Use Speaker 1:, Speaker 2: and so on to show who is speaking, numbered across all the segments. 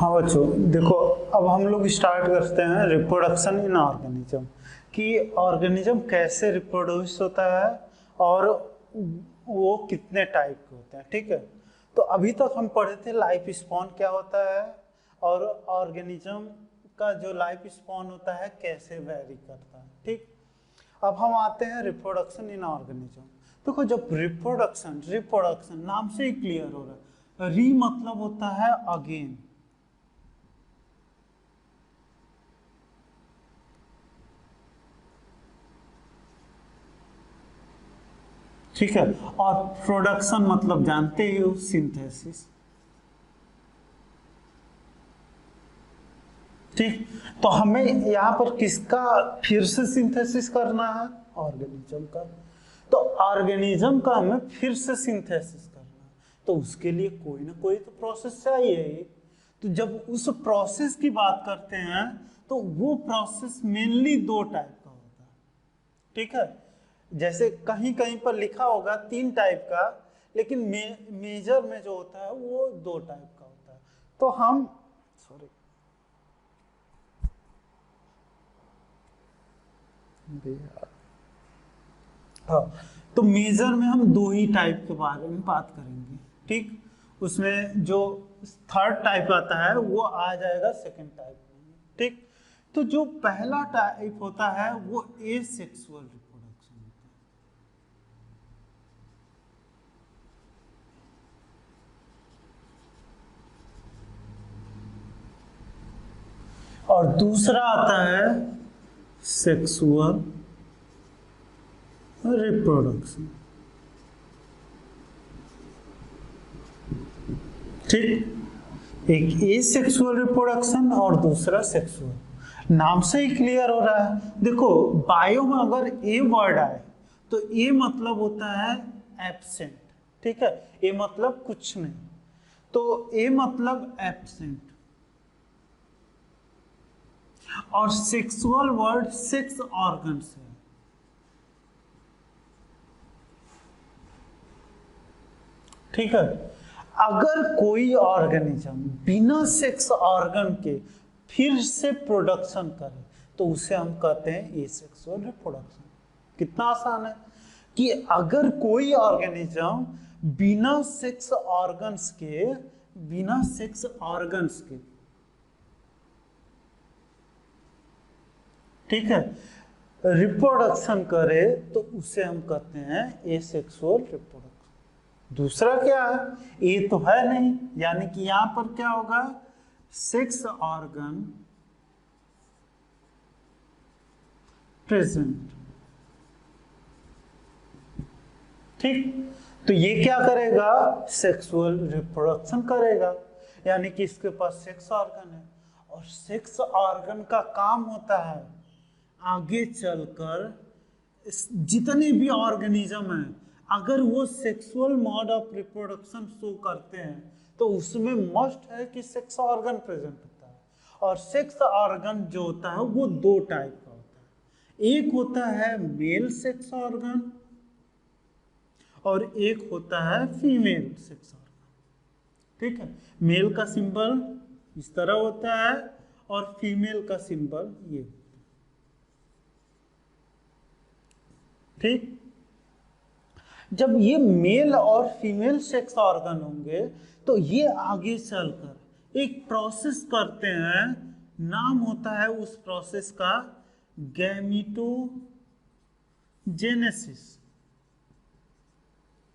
Speaker 1: हाँ बच्चों देखो, अब हम लोग स्टार्ट करते हैं रिप्रोडक्शन इन ऑर्गेनिज्म कि ऑर्गेनिज्म कैसे रिप्रोड्यूस होता है और वो कितने टाइप के होते हैं। ठीक है, तो अभी तक हम पढ़े थे लाइफ स्पॉन क्या होता है और ऑर्गेनिज्म का जो लाइफ स्पॉन होता है कैसे वेरी करता है। ठीक, अब हम आते हैं रिप्रोडक्शन इन ऑर्गेनिज्म। देखो जब रिप्रोडक्शन रिप्रोडक्शन नाम से ही क्लियर हो रहा है, री मतलब होता है अगेन, ठीक है, और प्रोडक्शन मतलब जानते ही हो सिंथेसिस। ठीक, तो हमें यहाँ पर किसका फिर से सिंथेसिस करना है? ऑर्गेनिज्म का। तो ऑर्गेनिज्म का हमें फिर से सिंथेसिस करना है, तो उसके लिए कोई ना कोई तो प्रोसेस चाहिए ही। तो जब उस प्रोसेस की बात करते हैं तो वो प्रोसेस मेनली दो टाइप का होता है। ठीक है, जैसे कहीं कहीं पर लिखा होगा 3 टाइप का, लेकिन मेजर में जो होता है वो 2 टाइप का होता है। तो हम सॉरी हाँ, तो मेजर में हम 2 ही टाइप के बारे में बात करेंगे। ठीक, उसमें जो थर्ड टाइप आता है वो आ जाएगा सेकंड टाइप में। ठीक, तो जो पहला टाइप होता है वो एसेक्सुअल रिप्रोडक्शन होता है। और दूसरा आता है सेक्सुअल रिप्रोडक्शन। ठीक, एक एसेक्सुअल रिप्रोडक्शन और दूसरा सेक्सुअल। नाम से ही क्लियर हो रहा है। देखो बायो में अगर ए वर्ड आए तो ए मतलब होता है एब्सेंट। ठीक है, ए मतलब कुछ नहीं, तो ए मतलब एब्सेंट। और सेक्सुअल वर्ड सेक्स ऑर्गन से है। ठीक है, अगर कोई ऑर्गेनिज्म बिना सेक्स ऑर्गन के फिर से प्रोडक्शन करे तो उसे हम कहते हैं एसेक्सुअल रिप्रोडक्शन। कितना आसान है कि अगर कोई ऑर्गेनिज्म बिना सेक्स ऑर्गन्स के ठीक है रिप्रोडक्शन करे तो उसे हम कहते हैं एसेक्सुअल रिप्रोडक्शन। दूसरा क्या है? ये तो है नहीं, यानी कि यहां पर क्या होगा? Sex organ present. ठीक, तो ये क्या करेगा? सेक्सुअल रिप्रोडक्शन करेगा, यानी कि इसके पास सेक्स ऑर्गन है। और सेक्स ऑर्गन का काम होता है आगे चलकर जितने भी ऑर्गेनिज्म हैं अगर वो sexual mode of reproduction show करते हैं तो उसमें मस्ट है कि सेक्स ऑर्गन प्रेजेंट होता है। और सेक्स ऑर्गन जो होता है वो 2 टाइप का होता है। एक होता है मेल सेक्स ऑर्गन और एक होता है फीमेल सेक्स ऑर्गन। ठीक है, मेल का सिंबल इस तरह होता है और फीमेल का सिंबल ये। ठीक, जब ये मेल और फीमेल सेक्स ऑर्गन होंगे तो ये आगे चलकर एक प्रोसेस करते हैं, नाम होता है उस प्रोसेस का गैमीटोजेनेसिस।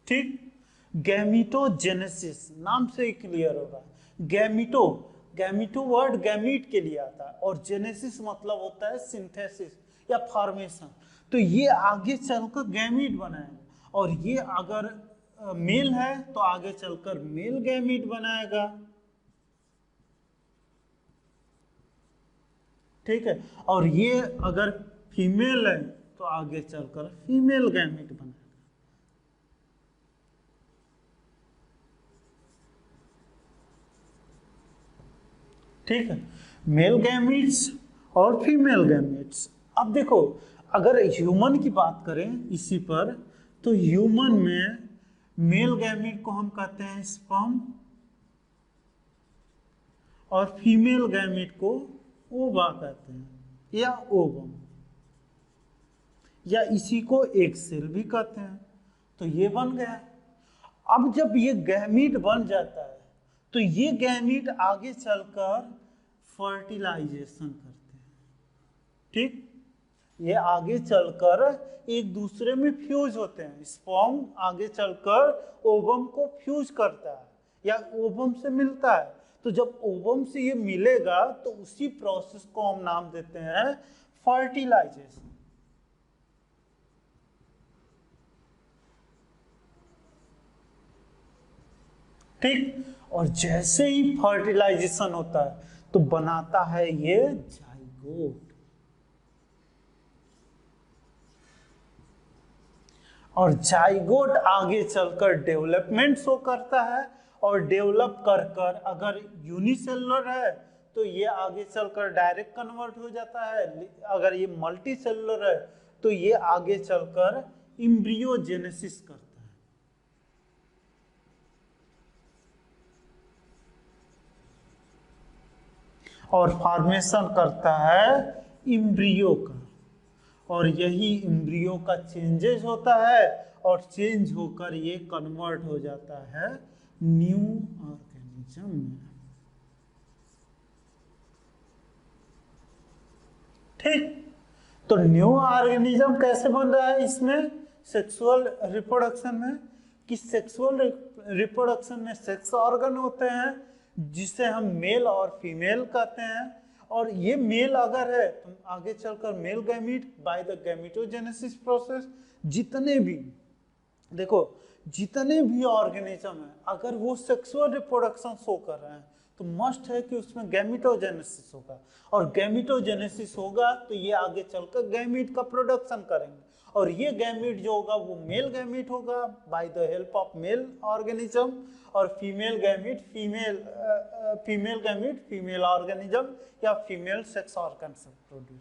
Speaker 1: ठीक, गैमीटोजेनेसिस नाम से ही क्लियर होगा। गैमीटो वर्ड गैमीट के लिए आता है और जेनेसिस मतलब होता है सिंथेसिस या फॉर्मेशन। तो ये आगे चलकर गैमीट बनाएगा और ये अगर मेल है तो आगे चलकर मेल गैमीट बनाएगा। ठीक है, और ये अगर फीमेल है तो आगे चलकर फीमेल गैमीट बनाएगा। ठीक है, मेल गैमीट्स और फीमेल गैमीट्स। अब देखो अगर ह्यूमन की बात करें इसी पर, तो ह्यूमन में मेल गैमीट को हम कहते हैं स्पर्म और फीमेल गैमीट को ओवा कहते हैं या ओवम, या इसी को एग सेल भी कहते हैं। तो ये बन गया। अब जब ये गैमीट बन जाता है तो ये गैमीट आगे चलकर फर्टिलाइजेशन करते हैं। ठीक, ये आगे चलकर एक दूसरे में फ्यूज होते हैं। स्पर्म आगे चलकर ओवम को फ्यूज करता है या ओवम से मिलता है। तो जब ओवम से ये मिलेगा तो उसी प्रोसेस को हम नाम देते हैं फर्टिलाइजेशन। ठीक, और जैसे ही फर्टिलाइजेशन होता है तो बनाता है ये जाइगोट। और जाइगोट आगे चलकर डेवलपमेंट शो करता है, और डेवलप कर कर अगर यूनिसेलुलर है तो ये आगे चलकर डायरेक्ट कन्वर्ट हो जाता है। अगर ये मल्टी सेलुलर है तो ये आगे चलकर इम्ब्रियोजेनेसिस करता है। और फॉर्मेशन करता है इम्ब्रियो का, और यही इम्ब्रियो का चेंजेस होता है, और चेंज होकर ये कन्वर्ट हो जाता है न्यू ऑर्गेनिज्म में। ठीक, तो न्यू ऑर्गेनिज्म कैसे बन रहा है इसमें सेक्सुअल रिप्रोडक्शन में, कि सेक्सुअल रिप्रोडक्शन में सेक्स ऑर्गन होते हैं जिसे हम मेल और फीमेल कहते हैं। और ये मेल अगर है तो आगे चलकर male gamete by the gametogenesis process, जितने भी देखो जितने भी ऑर्गेनिज्म है अगर वो सेक्सुअल रिप्रोडक्शन शो कर रहे हैं तो मस्ट है कि उसमें गैमीटोजेनेसिस होगा, और गैमीटोजेनेसिस होगा तो ये आगे चलकर गैमीट का प्रोडक्शन करेंगे। और ये गैमीट जो होगा वो मेल गैमीट होगा by the help of male organism, और फीमेल गैमीट फीमेल ऑर्गेनिज्म या फीमेल सेक्स ऑर्गन से प्रोड्यूस।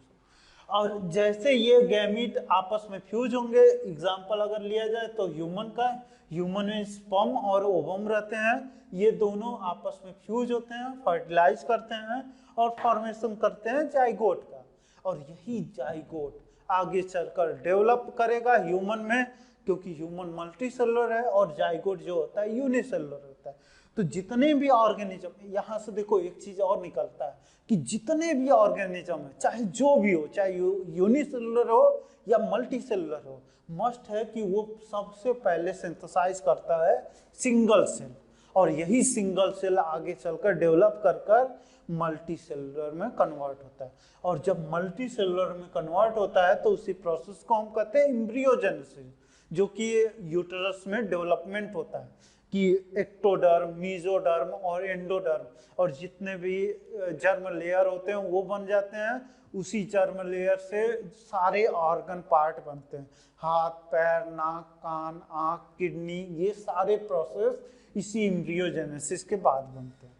Speaker 1: और जैसे ये गैमीट आपस में फ्यूज होंगे, एग्जाम्पल अगर लिया जाए तो ह्यूमन का, ह्यूमन में स्पर्म और ओवम रहते हैं, ये दोनों आपस में फ्यूज होते हैं, फर्टिलाइज करते हैं और फॉर्मेशन करते हैं जाइगोट का। और यही जाइगोट आगे चलकर डेवलप करेगा ह्यूमन में, क्योंकि ह्यूमन मल्टी सेलुलर है और जाइगोट जो होता है यूनिसेलुलर होता है। तो जितने भी ऑर्गेनिज्म, यहाँ से देखो एक चीज और निकलता है कि जितने भी ऑर्गेनिज्म है चाहे जो भी हो, चाहे यूनिसेलुलर हो या मल्टी सेलुलर हो, मस्ट है कि वो सबसे पहले सिंथेसाइज करता है सिंगल सेल, और यही सिंगल सेल आगे चलकर डेवलप कर कर मल्टी सेलुलर में कन्वर्ट होता है। और जब मल्टी सेलुलर में कन्वर्ट होता है तो उसी प्रोसेस को हम कहते हैं एम्ब्रियोजेनेसिस, जो कि यूटेरस में डेवलपमेंट होता है कि एक्टोडर्म, मीजोडर्म और एंडोडर्म, और जितने भी जर्म लेयर होते हैं वो बन जाते हैं। उसी जर्म लेयर से सारे ऑर्गन पार्ट बनते हैं, हाथ, पैर, नाक, कान, आँख, किडनी, ये सारे प्रोसेस इसी एम्ब्रियोजेनेसिस के बाद बनते हैं।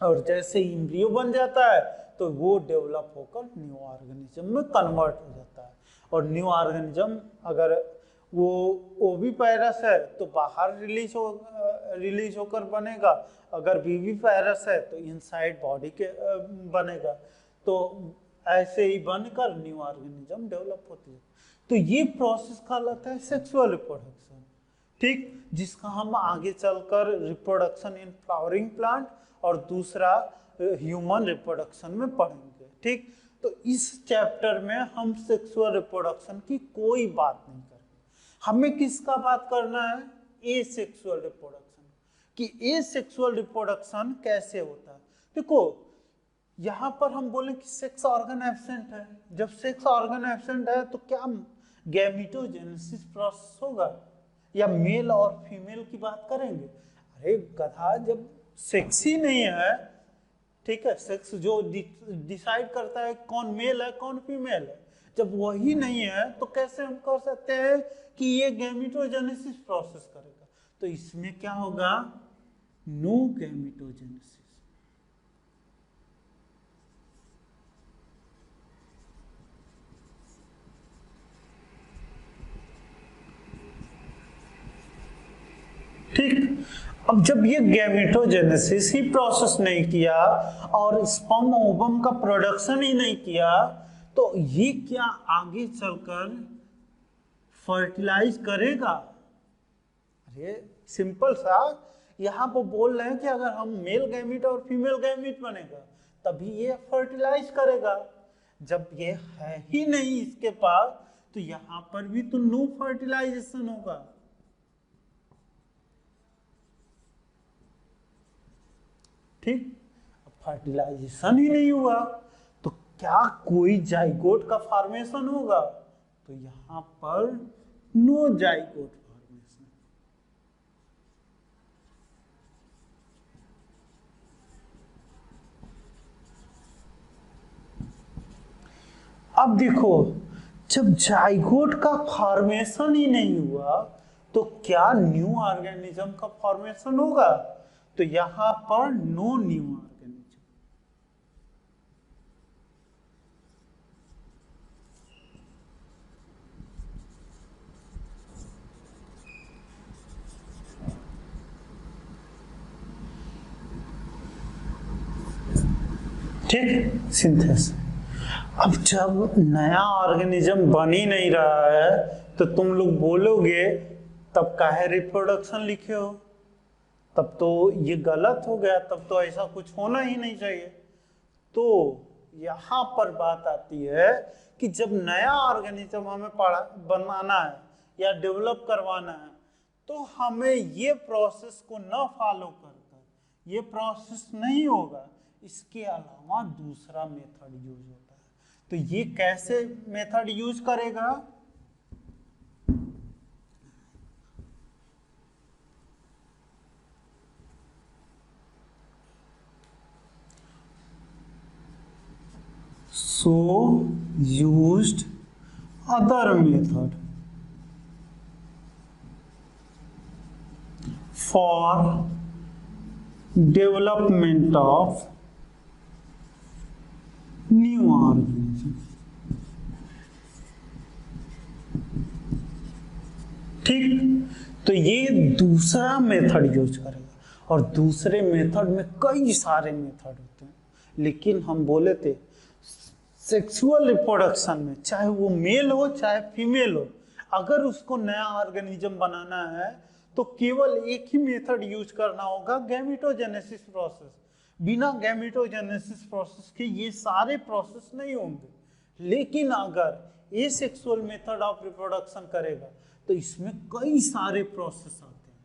Speaker 1: और जैसे एम्ब्रियो बन जाता है तो वो डेवलप होकर न्यू ऑर्गेनिज्म में कन्वर्ट हो जाता है। और न्यू ऑर्गेनिज्म अगर वो ओविपायरस है तो बाहर रिलीज होकर बनेगा, अगर विविपायरस है तो इनसाइड बॉडी के बनेगा। तो ऐसे ही बनकर न्यू ऑर्गेनिज्म डेवलप होती है। तो ये प्रोसेस कहलाता है सेक्सुअल रिप्रोडक्शन। ठीक, जिसका हम आगे चलकर रिप्रोडक्शन इन फ्लावरिंग प्लांट और दूसरा ह्यूमन रिप्रोडक्शन में पढ़ेंगे। ठीक, तो इस चैप्टर में हम सेक्सुअल रिप्रोडक्शन की कोई बात नहीं करेंगे। हमें किसका बात करना है? एसेक्सुअल रिप्रोडक्शन, कि एसेक्सुअल रिप्रोडक्शन कैसे होता है। देखो यहाँ पर हम बोले कि सेक्स ऑर्गन एब्सेंट है। जब सेक्स ऑर्गन एब्सेंट है तो क्या गैमीटोजेनेसिस प्रोसेस होगा या मेल और फीमेल की बात करेंगे? अरे गधा, जब सेक्स ही नहीं है, ठीक है, सेक्स जो डिसाइड करता है कौन मेल है कौन फीमेल है, जब वही नहीं है तो कैसे हम कह सकते हैं कि ये गैमीटोजेनेसिस प्रोसेस करेगा? तो इसमें क्या होगा? नो गैमीटोजेनेसिस। ठीक, अब जब ये गैमेटोजेनेसिस ही प्रोसेस नहीं किया और स्पर्म ओवम का प्रोडक्शन ही नहीं किया, तो ये क्या आगे चलकर फर्टिलाइज करेगा? अरे सिंपल सा, यहाँ पर बोल रहे हैं कि अगर हम मेल गैमीट और फीमेल गैमीट बनेगा तभी ये फर्टिलाइज करेगा। जब ये है ही नहीं इसके पास, तो यहाँ पर भी तो नो फर्टिलाइजेशन होगा। ठीक, अब फर्टिलाइजेशन ही नहीं हुआ तो क्या कोई जाइगोट का फॉर्मेशन होगा? तो यहाँ पर नो जाइगोट फॉर्मेशन। अब देखो, जब जाइगोट का फॉर्मेशन ही नहीं हुआ तो क्या न्यू ऑर्गेनिज्म का फॉर्मेशन होगा? तो यहां पर नो न्यू ऑर्गेनिज्म। ठीक, सिंथेसिस। अब जब नया ऑर्गेनिज्म बन ही नहीं रहा है तो तुम लोग बोलोगे तब काहे रिप्रोडक्शन लिखे हो? तब तो ये गलत हो गया, तब तो ऐसा कुछ होना ही नहीं चाहिए। तो यहाँ पर बात आती है कि जब नया ऑर्गेनिज्म हमें बनाना है या डेवलप करवाना है, तो हमें ये प्रोसेस को न फॉलो कर ये प्रोसेस नहीं होगा, इसके अलावा दूसरा मेथड यूज होता है। तो ये कैसे मेथड यूज करेगा? So used other method for development of new organism। ठीक, तो ये दूसरा मेथड यूज करेगा। और दूसरे मेथड में कई सारे मेथड होते हैं, लेकिन हम बोले थे सेक्सुअल रिप्रोडक्शन में चाहे वो मेल हो चाहे फीमेल हो, अगर उसको नया ऑर्गेनिज्म बनाना है तो केवल एक ही मेथड यूज करना होगा, गैमेटोजेनेसिस प्रोसेस। बिना गैमेटोजेनेसिस प्रोसेस के ये सारे प्रोसेस नहीं होंगे। लेकिन अगर ये सेक्सुअल मेथड ऑफ रिप्रोडक्शन करेगा तो इसमें कई सारे प्रोसेस आते हैं।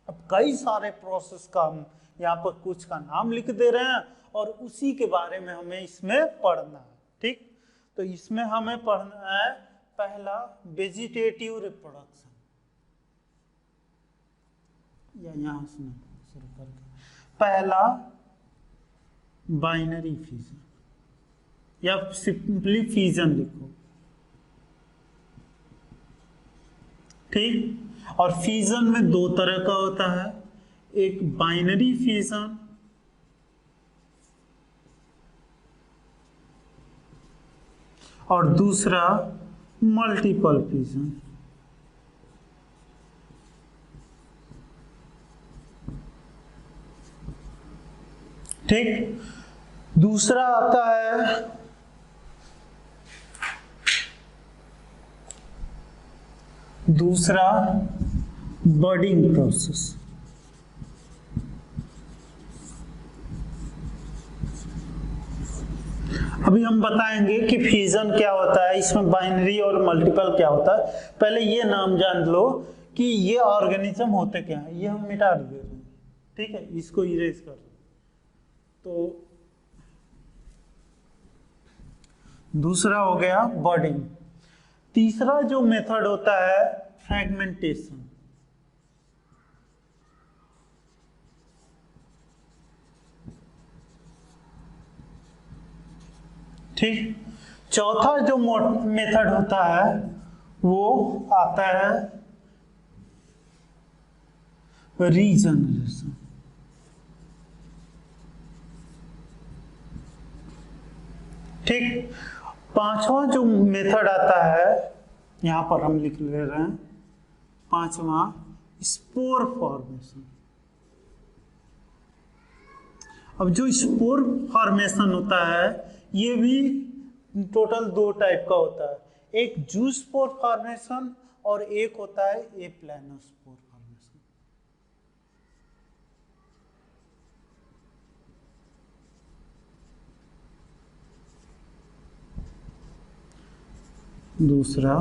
Speaker 1: अब कई सारे प्रोसेस का हम यहाँ पर कुछ का नाम लिख दे रहे हैं और उसी के बारे में हमें इसमें पढ़ना है। ठीक, तो इसमें हमें पढ़ना है पहला वेजिटेटिव रिप्रोडक्शन, या यहाँ से शुरू करके पहला बाइनरी फिजन या सिंपली फिजन लिखो। ठीक, और फिजन में दो तरह का होता है, एक बाइनरी फिजन और दूसरा मल्टीपल फिजन। ठीक, दूसरा आता है दूसरा बडिंग प्रोसेस। अभी हम बताएंगे कि फ्यूजन क्या होता है, इसमें बाइनरी और मल्टीपल क्या होता है। पहले ये नाम जान लो कि ये ऑर्गेनिज्म होते क्या है, ये हम मिटा दे रहे हैं। ठीक है, इसको इरेज कर दो। तो दूसरा हो गया बडिंग। तीसरा जो मेथड होता है फ्रैगमेंटेशन। ठीक, चौथा जो मेथड होता है वो आता है रीजनरेशन। ठीक, पांचवा जो मेथड आता है यहां पर हम लिख ले रहे हैं, पांचवा स्पोर फॉर्मेशन। अब जो स्पोर फॉर्मेशन होता है ये भी टोटल दो टाइप का होता है, एक जू स्पोर फॉर्मेशन और एक होता है ए प्लानोस्पोर फॉर्मेशन। दूसरा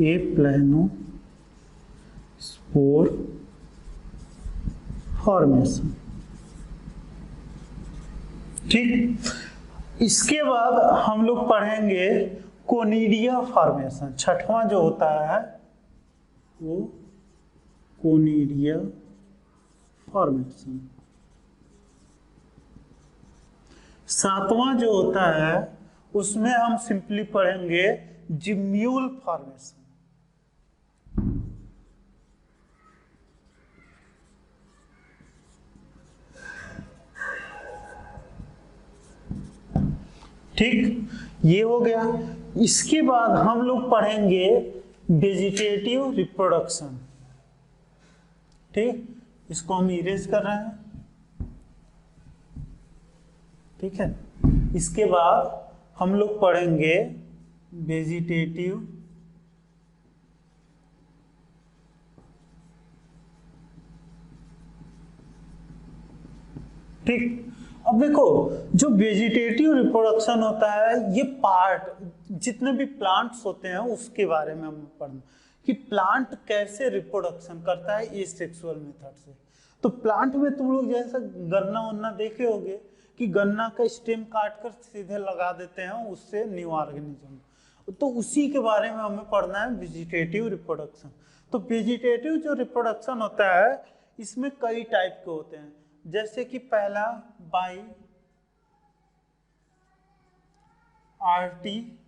Speaker 1: ए प्लानोस्पोर फॉर्मेशन। ठीक, इसके बाद हम लोग पढ़ेंगे कोनिडिया फॉर्मेशन। छठवां जो होता है वो कोनिडिया फॉर्मेशन। सातवां जो होता है उसमें हम सिंपली पढ़ेंगे जिम्यूल फॉर्मेशन। ठीक, ये हो गया। इसके बाद हम लोग पढ़ेंगे वेजिटेटिव रिप्रोडक्शन। ठीक, इसको हम इरेज कर रहे हैं। ठीक है, इसके बाद हम लोग पढ़ेंगे वेजिटेटिव ठीक। अब देखो, जो वेजिटेटिव रिप्रोडक्शन होता है ये पार्ट जितने भी प्लांट्स होते हैं उसके बारे में हम पढ़ना कि प्लांट कैसे रिप्रोडक्शन करता है एसेक्सुअल मेथड से। तो प्लांट में तुम लोग जैसा गन्ना वन्ना देखे होगे कि गन्ना का स्टेम काट कर सीधे लगा देते हैं, उससे न्यू ऑर्गेनिज्म। तो उसी के बारे में हमें पढ़ना है वेजिटेटिव रिप्रोडक्शन। तो वेजिटेटिव जो रिप्रोडक्शन होता है इसमें कई टाइप के होते हैं, जैसे कि पहला by artificial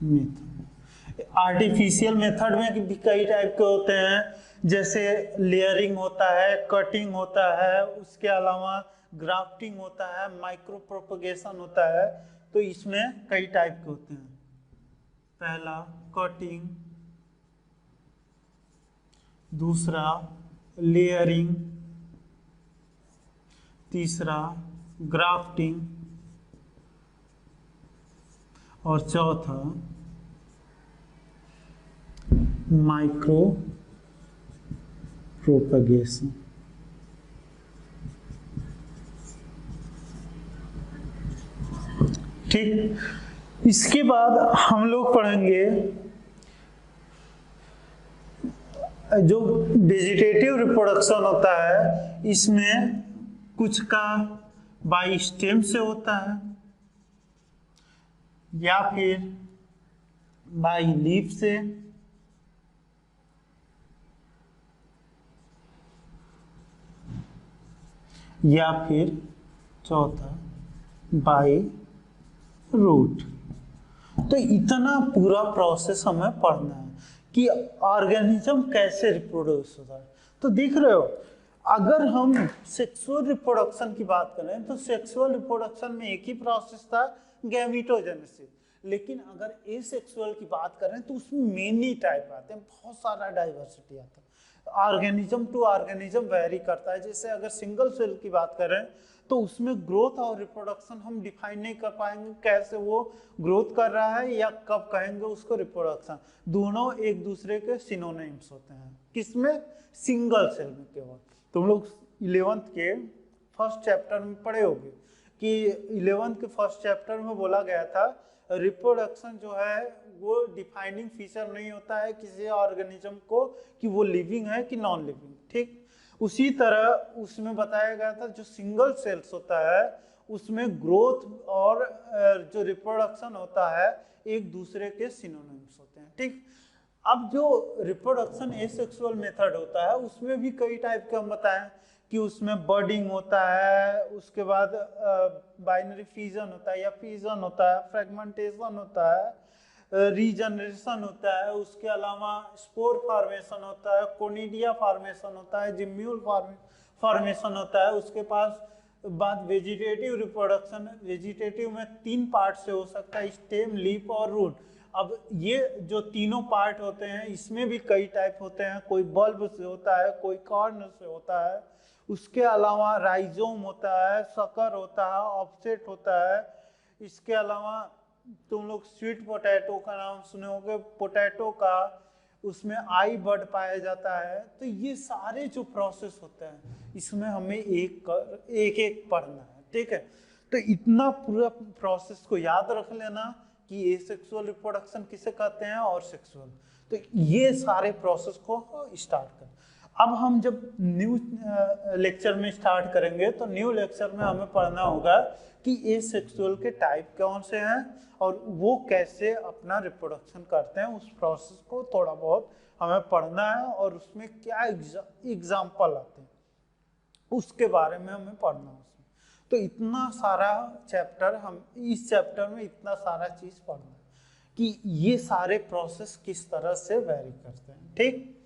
Speaker 1: method. Artificial method में भी कई टाइप के होते हैं, जैसे लेयरिंग होता है, कटिंग होता है, उसके अलावा ग्राफ्टिंग होता है, माइक्रो प्रोपगेशन होता है। तो इसमें कई टाइप के होते हैं। पहला कटिंग, दूसरा लेयरिंग, तीसरा ग्राफ्टिंग और चौथा माइक्रो प्रोपगेशन। ठीक, इसके बाद हम लोग पढ़ेंगे जो वेजिटेटिव रिप्रोडक्शन होता है इसमें कुछ का बाई स्टेम से होता है या फिर बाई लीफ से या फिर चौथा बाई रूट। तो इतना पूरा प्रोसेस हमें पढ़ना है कि ऑर्गेनिज्म कैसे रिप्रोड्यूस होता है। तो देख रहे हो, अगर हम सेक्सुअल रिप्रोडक्शन की बात करें तो सेक्सुअल रिप्रोडक्शन में एक ही प्रोसेस था, गैमीटोजेनेसिस। लेकिन अगर एसेक्सुअल की बात करें तो उसमें मेनी टाइप आते हैं, बहुत सारा डाइवर्सिटी आता है। ऑर्गेनिज्म टू ऑर्गेनिज्म वेरी करता है। जैसे अगर सिंगल सेल की बात करें तो उसमें ग्रोथ और रिप्रोडक्शन हम डिफाइन नहीं कर पाएंगे, कैसे वो ग्रोथ कर रहा है या कब कहेंगे उसको रिप्रोडक्शन। दोनों एक दूसरे के सिनोनिम्स होते हैं, किसमें? सिंगल सेल में। केवल तुम लोग 11th के फर्स्ट चैप्टर में पढ़े होगे कि 11th के फर्स्ट चैप्टर में बोला गया था रिप्रोडक्शन जो है वो डिफाइनिंग फीचर नहीं होता है किसी ऑर्गेनिज्म को कि वो लिविंग है कि नॉन लिविंग। ठीक, उसी तरह उसमें बताया गया था जो सिंगल सेल्स होता है उसमें ग्रोथ और जो रिप्रोडक्शन होता है एक दूसरे के सिनोनिम्स होते हैं। ठीक, अब जो रिप्रोडक्शन एसेक्सुअल मेथड होता है उसमें भी कई टाइप के हम बताएं कि उसमें बर्डिंग होता है, उसके बाद बाइनरी फ्यूजन होता है या फ्यूजन होता है, फ्रेगमेंटेशन होता है, रीजनरेशन होता है, उसके अलावा स्पोर फॉर्मेशन होता है, कोनिडिया फॉर्मेशन होता है, जिम्यूल फॉर्मेशन होता है। उसके पास बाद वेजिटेटिव रिप्रोडक्शन। वेजिटेटिव में 3 पार्ट से हो सकता है, स्टेम, लीफ और रूट। अब ये जो तीनों पार्ट होते हैं इसमें भी कई टाइप होते हैं, कोई बल्ब से होता है, कोई कॉर्न से होता है, उसके अलावा राइजोम होता है, शकर होता है, ऑफसेट होता है। इसके अलावा तुम लोग स्वीट पोटैटो का नाम सुने होंगे, पोटैटो का, उसमें आई बर्ड पाया जाता है। तो ये सारे जो प्रोसेस होते हैं इसमें हमें एक एक पढ़ना है, ठीक है। तो इतना पूरा प्रोसेस को याद रख लेना कि एसेक्सुअल रिप्रोडक्शन किसे कहते हैं और सेक्सुअल। तो ये सारे प्रोसेस को स्टार्ट कर। अब हम जब न्यू लेक्चर में स्टार्ट करेंगे तो न्यू लेक्चर में हमें पढ़ना होगा कि एसेक्सुअल के टाइप कौन से हैं और वो कैसे अपना रिप्रोडक्शन करते हैं। उस प्रोसेस को थोड़ा बहुत हमें पढ़ना है और उसमें क्या एग्जाम्पल आते हैं उसके बारे में हमें पढ़ना है उसमें। तो इतना सारा चैप्टर, हम इस चैप्टर में इतना सारा चीज पढ़ना है कि ये सारे प्रोसेस किस तरह से वेरी करते हैं, ठीक।